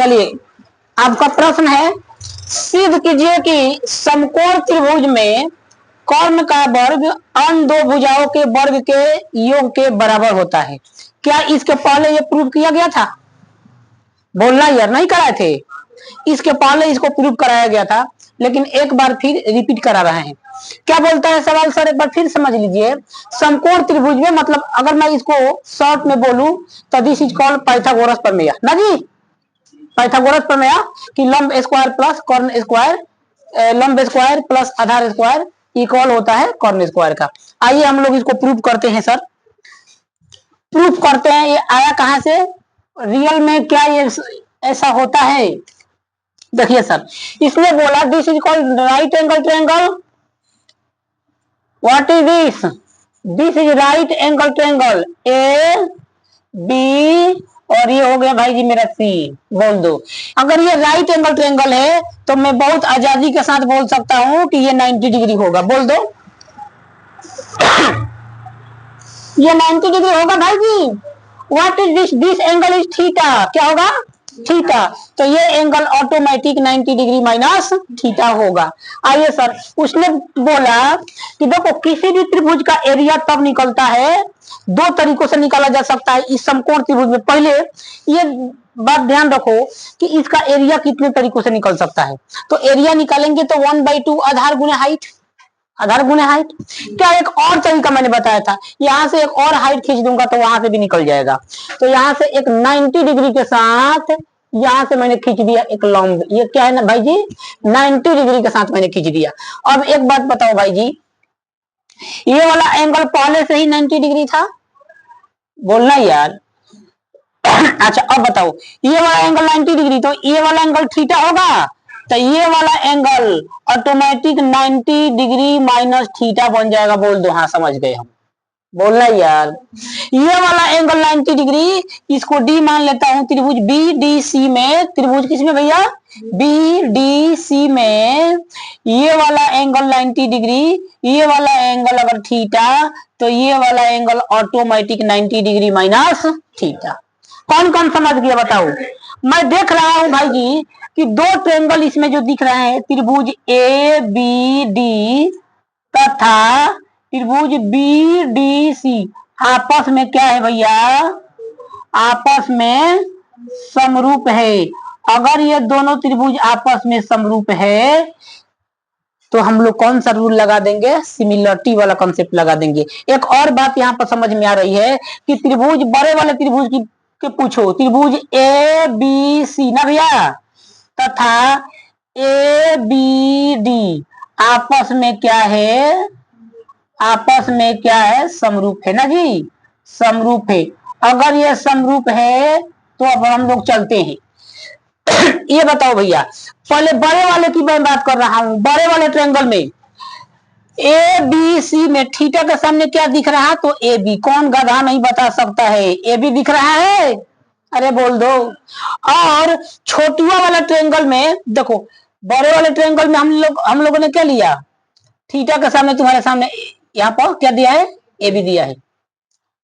चलिए आपका प्रश्न है, सिद्ध कीजिए कि समकोण त्रिभुज में कर्ण का वर्ग अन्य दो भुजाओं के वर्ग के योग के बराबर होता है। क्या इसके पहले ये प्रूव किया गया था? बोलना यार, नहीं कराए थे? इसके पहले इसको प्रूव कराया गया था, लेकिन एक बार फिर रिपीट करा रहे हैं। क्या बोलता है सवाल सर, एक बार फिर समझ लीजिए। समकोण त्रिभुज में मतलब अगर मैं इसको शॉर्ट में बोलूं तो दिस इज कॉल्ड पाइथागोरस प्रमेय ना जी। पाइथागोरस प्रमेय कि लंब स्क्वायर प्लस कर्ण स्क्वायर, लंब स्क्वायर प्लस आधार स्क्वायर इक्वल होता है कर्ण स्क्वायर का। आइए हम लोग इसको प्रूव करते हैं सर। प्रूफ करते हैं। ये आया कहां से, रियल में क्या ये ऐसा होता है? देखिए सर, इसने बोला this is called right angle triangle. What is this? This is right angle triangle A B, और ये हो गया भाई जी मेरा सी। बोल दो, अगर ये राइट एंगल ट्रायंगल है तो मैं बहुत आजादी के साथ बोल सकता हूं कि ये 90 डिग्री होगा। बोल दो ये 90 डिग्री होगा भाई जी। What is this? This angle is theta. क्या होगा? थीटा। तो ये angle automatic 90 degree minus theta होगा। आइए सर, उसने बोला कि देखो किसी भी त्रिभुज का एरिया तब निकलता है, दो तरीकों से निकाला जा सकता है इस समकोण त्रिभुज में। पहले ये बात ध्यान रखो कि इसका एरिया कितने तरीकों से निकल सकता है। तो एरिया निकालेंगे तो 1/2 आधार गुणे हाइट, आधार गुणे हाइट। क्या एक और तरीका मैंने बताया था, यहां से एक और हाइट खींच दूंगा तो वहां से भी निकल जाएगा। तो यहां से एक 90 डिग्री के साथ यहां से मैंने खींच दिया एक लंब। ये क्या है ना भाई जी, 90 डिग्री के साथ मैंने खींच दिया। अब एक बात बताओ भाई जी, ये वाला एंगल पहले से ही 90 डिग्री था? बोलना यार। अच्छा अब बताओ, ये वाला एंगल 90 डिग्री, तो ये वाला एंगल थीटा होगा। तो ये वाला angle automatic 90 degree minus theta बन जाएगा। बोल दो हाँ, समझ गए हम। बोलना यार, ये वाला एंगल 90 डिग्री, इसको डी मान लेता हूं। त्रिभुज बी डी सी में, त्रिभुज किसमें भैया? बी डी सी में ये वाला एंगल 90 डिग्री, ये वाला एंगल अगर थीटा, तो ये वाला angle automatic 90 degree minus theta. कौन कौन समझ गया बताओ? मैं देख रहा हूं भाई जी कि दो ट्रायंगल इसमें जो दिख रहे हैं, त्रिभुज ए बी डी तथा त्रिभुज बी डी सी, आपस में क्या है भैया? आपस में समरूप है। अगर ये दोनों त्रिभुज आपस में समरूप है तो हम लोग कौन सा रूल लगा देंगे? सिमिलरिटी वाला कॉन्सेप्ट लगा देंगे। एक और बात यहाँ पर समझ में आ रही है कि त्रिभुज, बड़े वाले त्रिभुज की के पूछो, त्रिभुज ए बी सी ना भैया तथा ए बी डी आपस में क्या है? आपस में क्या है? समरूप है ना जी, समरूप है। अगर ये समरूप है तो अब हम लोग चलते हैं। ये बताओ भैया, पहले बड़े वाले की मैं बात कर रहा हूं। बड़े वाले ट्रायंगल में ए बी सी में थीटा के सामने क्या दिख रहा है? तो ए बी। कौन गधा नहीं बता सकता है? ए बी दिख रहा है? अरे बोल दो। और छोटुआ वाला ट्रायंगल में देखो, बड़े वाले ट्रायंगल में हम लोगों ने क्या लिया? थीटा के सामने, तुम्हारे सामने यहाँ पर क्या दिया है? ए बी दिया है।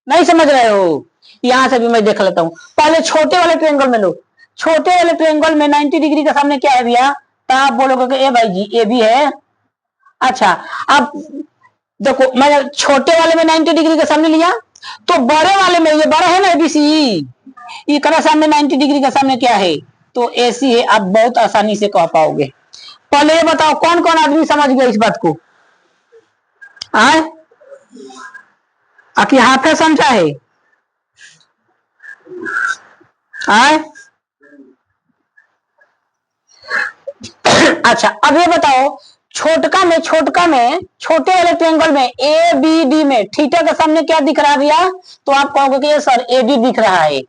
नहीं समझ रहे हो? यहां से भी मैं देख लेता हूं। पहले छोटे वाले ट्रायंगल में लो। छोटे वाले ट्रायंगल में 90 डिग्री के सामने क्या है भैया? तो आप बोलोगे कि ए भाई जी ए बी है। अच्छा अब देखो, मैं छोटे वाले में 90 डिग्री के सामने लिया, तो बड़े वाले में, ये बड़ा है ना एबीसी, ये करा सामने 90 डिग्री के सामने क्या है? तो एसी है। आप बहुत आसानी से कह पाओगे। पहले ये बताओ कौन कौन आदमी समझ गया इस बात को? आए आखिर हाथ है समझा है? आए अच्छा अब ये बताओ, छोटे वाले ट्रायंगल में ए बी डी में थीटा के सामने क्या दिख रहा है भैया? तो आप कहोगे कि सर ए बी दिख रहा है।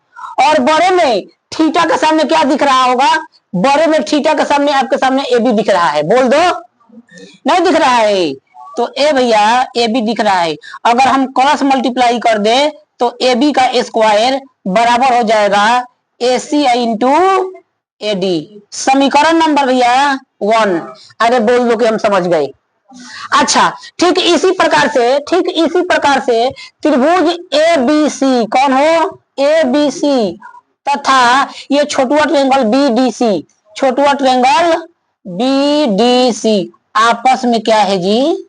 और बड़े में थीटा के सामने क्या दिख रहा होगा? बड़े में थीटा के सामने आपके सामने ए बी दिख रहा है। बोल दो, नहीं दिख रहा है? तो ए भैया ए बी दिख रहा है। अगर हम क्रॉस मल्टीप्लाई कर दे तो ए बी का स्क्वायर बराबर हो जाएगा ए सी इंटू ए डी। समीकरण नंबर भैया 1। अरे बोल दो कि हम समझ गए। अच्छा ठीक इसी प्रकार से त्रिभुज ए बी सी, कौन हो? ए बी सी तथा ये छोटुआ ट्रायंगल BDC, छोटुआ ट्रायंगल BDC आपस में क्या है जी,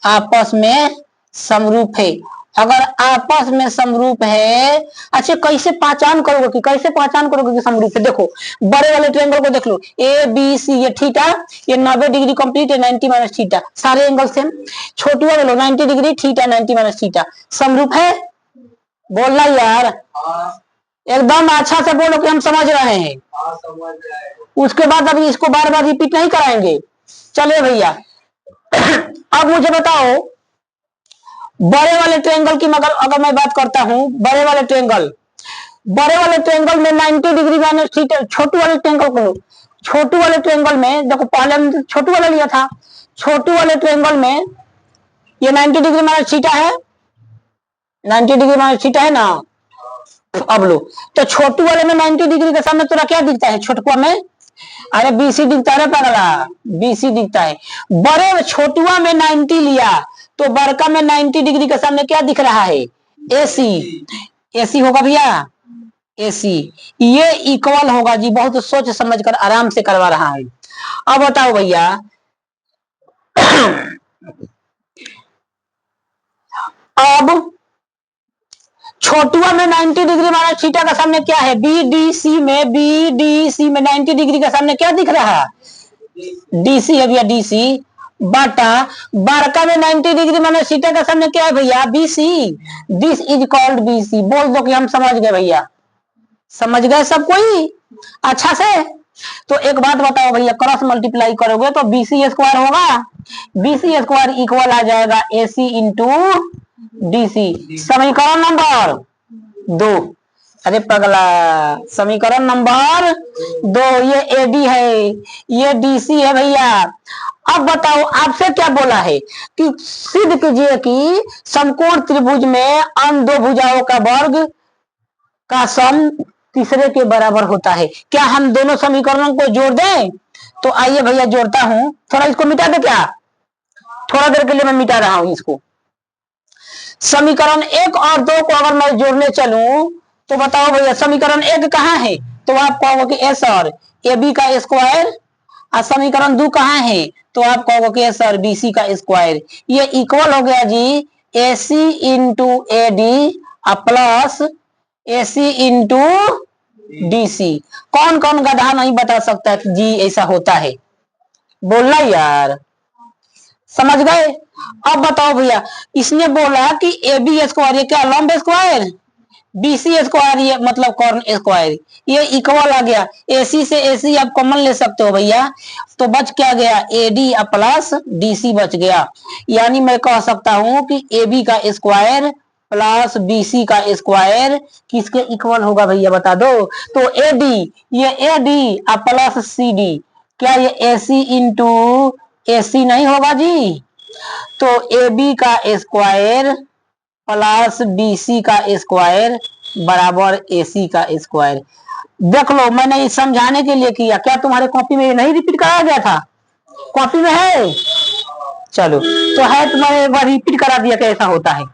आपस में समरूप है। अगर आपस में समरूप है, अच्छा कैसे पहचान करोगे कि कैसे पहचान करोगे कि समरूप है? देखो बड़े वाले ट्रायंगल को देख लो, ABC, ये थीटा, ये 90 डिग्री कंप्लीट है, 90 माइनस थीटा, सारे एंगल सेम। छोटुआ ले लो 90 डिग्री, थीटा 90 माइनस थीटा, समरूप है? बोलना यार, एकदम अच्छा से बोलो कि हम समझ रहे हैं। उसके बाद अभी इसको बार बार रिपीट नहीं कराएंगे। चलिए भैया अब मुझे बताओ, बड़े वाले ट्रायंगल की मगर अगर मैं बात करता हूं, बड़े वाले ट्रायंगल में 90 डिग्री माइनस थीटा, छोटू वाले ट्रायंगल को लो, छोटू वाले ट्रायंगल में देखो, पहले हमने छोटू वाला लिया था, छोटू वाले ट्रायंगल में ये 90 डिग्री माइनस थीटा है, 90 डिग्री माइनस थीटा है ना। अब लो, तो छोटू वाले में 90 डिग्री के सामने तुरा क्या दिखता है छोटुआ में? अरे BC दिखता है पगला, BC दिखता है। बड़े छोटुआ में 90 लिया तो बड़का में 90 डिग्री के सामने क्या दिख रहा है? AC, AC होगा भैया, AC। ये इक्वल होगा जी, बहुत सोच समझ कर आराम से करवा रहा है। अब बताओ भैया अब छोटुआ में 90 डिग्री माइनस थीटा का सामने क्या है? BDC में 90 डिग्री का सामने क्या दिख रहा है? DC है भैया, DC बटा बड़का में 90 डिग्री माइनस थीटा का सामने क्या है भैया? BC। This is called BC। बोल दो कि हम समझ गए भैया, समझ गए सब कोई अच्छा से? तो एक बात बताओ भैया, क्रॉस मल्टीप्लाई करोगे तो BC स्क्वायर होगा, BC स्क्वायर इक्वल आ जाएगा AC इंटू DC। समीकरण नंबर 2। अरे पगला, समीकरण नंबर 2, ये AD है, ये DC है भैया। अब बताओ आपसे क्या बोला है कि सिद्ध कीजिए कि समकोण त्रिभुज में अन्य दो भुजाओं का वर्ग का सम तीसरे के बराबर होता है। क्या हम दोनों समीकरणों को जोड़ दें? तो आइए भैया जोड़ता हूं, थोड़ा इसको मिटा दे क्या, थोड़ा देर के लिए मैं मिटा रहा हूं इसको। समीकरण 1 और 2 को अगर मैं जोड़ने चलूं तो बताओ भैया समीकरण 1 कहाँ है? तो आप कहोगे कि एस और AB का स्क्वायर, और समीकरण 2 कहाँ है? तो आप कहोगे कि एस और BC का स्क्वायर। ये इक्वल हो गया जी AC into AD plus AC into DC। कौन कौन गधा नहीं बता सकता कि जी ऐसा होता है? बोलना यार, समझ गए? अब बताओ भैया, इसने बोला कि AB स्क्वायर, ये क्या लंब स्क्वायर, BC स्क्वायर ये मतलब कॉर्न स्क्वायर, ये इक्वल आ गया। AC से AC आप कॉमन ले सकते हो भैया, तो बच क्या गया? AD प्लस DC बच गया। यानी मैं कह सकता हूं कि AB का स्क्वायर प्लस BC का स्क्वायर किसके इक्वल होगा भैया बता दो? तो AD, ये AD प्लस CD, क्या ये AC इंटू AC नहीं होगा जी? तो AB का स्क्वायर प्लस BC का स्क्वायर बराबर AC का स्क्वायर। देख लो, मैंने समझाने के लिए किया, क्या तुम्हारे कॉपी में नहीं रिपीट कराया गया था? कॉपी में है? चलो तो है, तुम्हारे एक बार रिपीट करा दिया कैसा होता है।